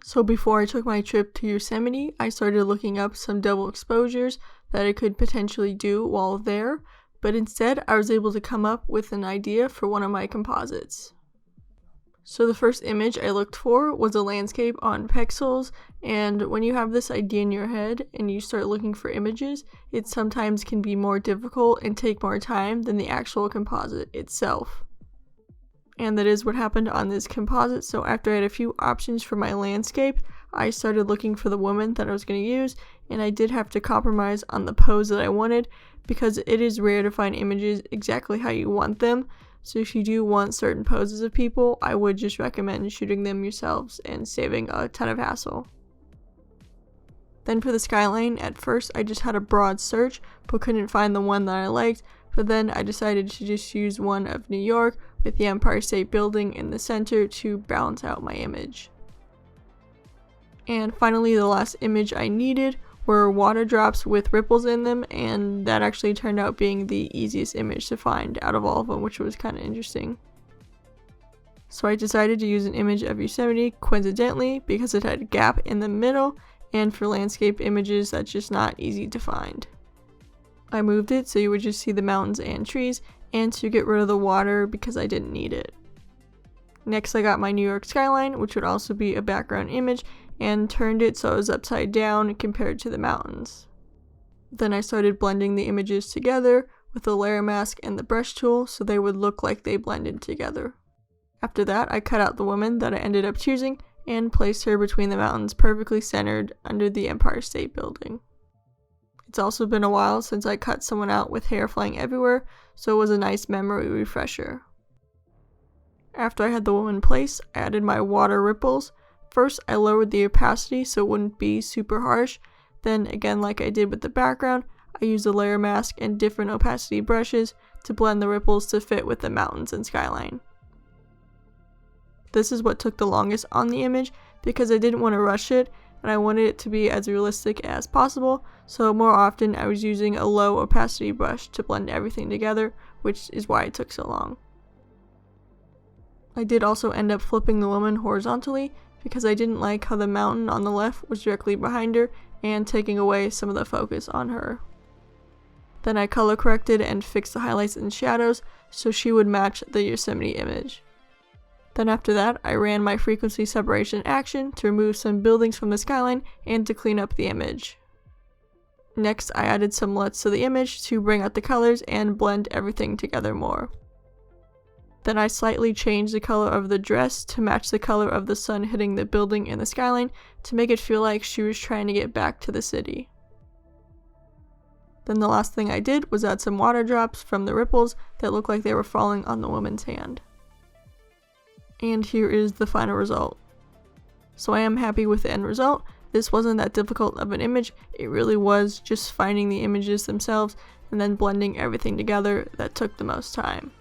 So before I took my trip to Yosemite, I started looking up some double exposures that I could potentially do while there, but instead I was able to come up with an idea for one of my composites. So the first image I looked for was a landscape on pixels, and when you have this idea in your head and you start looking for images, it sometimes can be more difficult and take more time than the actual composite itself. And that is what happened on this composite. So after I had a few options for my landscape, I started looking for the woman that I was going to use, and I did have to compromise on the pose that I wanted because it is rare to find images exactly how you want them. So if you do want certain poses of people, I would just recommend shooting them yourselves and saving a ton of hassle. Then for the skyline, at first I just had a broad search but couldn't find the one that I liked, but then I decided to just use one of New York with the Empire State Building in the center to balance out my image. And finally, the last image I needed were water drops with ripples in them, and that actually turned out being the easiest image to find out of all of them, which was kind of interesting. So I decided to use an image of Yosemite coincidentally because it had a gap in the middle, and for landscape images that's just not easy to find. I moved it so you would just see the mountains and trees, and to get rid of the water because I didn't need it. Next I got my New York skyline, which would also be a background image, and turned it so it was upside down compared to the mountains. Then I started blending the images together with the layer mask and the brush tool so they would look like they blended together. After that, I cut out the woman that I ended up choosing and placed her between the mountains perfectly centered under the Empire State Building. It's also been a while since I cut someone out with hair flying everywhere, so it was a nice memory refresher. After I had the woman placed, I added my water ripples. First, I lowered the opacity so it wouldn't be super harsh. Then, again like I did with the background, I used a layer mask and different opacity brushes to blend the ripples to fit with the mountains and skyline. This is what took the longest on the image because I didn't want to rush it and I wanted it to be as realistic as possible, so more often I was using a low opacity brush to blend everything together, which is why it took so long. I did also end up flipping the woman horizontally because I didn't like how the mountain on the left was directly behind her and taking away some of the focus on her. Then I color corrected and fixed the highlights and shadows so she would match the Yosemite image. Then after that, I ran my frequency separation action to remove some buildings from the skyline and to clean up the image. Next, I added some LUTs to the image to bring out the colors and blend everything together more. Then I slightly changed the color of the dress to match the color of the sun hitting the building in the skyline to make it feel like she was trying to get back to the city. Then the last thing I did was add some water drops from the ripples that looked like they were falling on the woman's hand. And here is the final result. So I am happy with the end result. This wasn't that difficult of an image, it really was just finding the images themselves and then blending everything together that took the most time.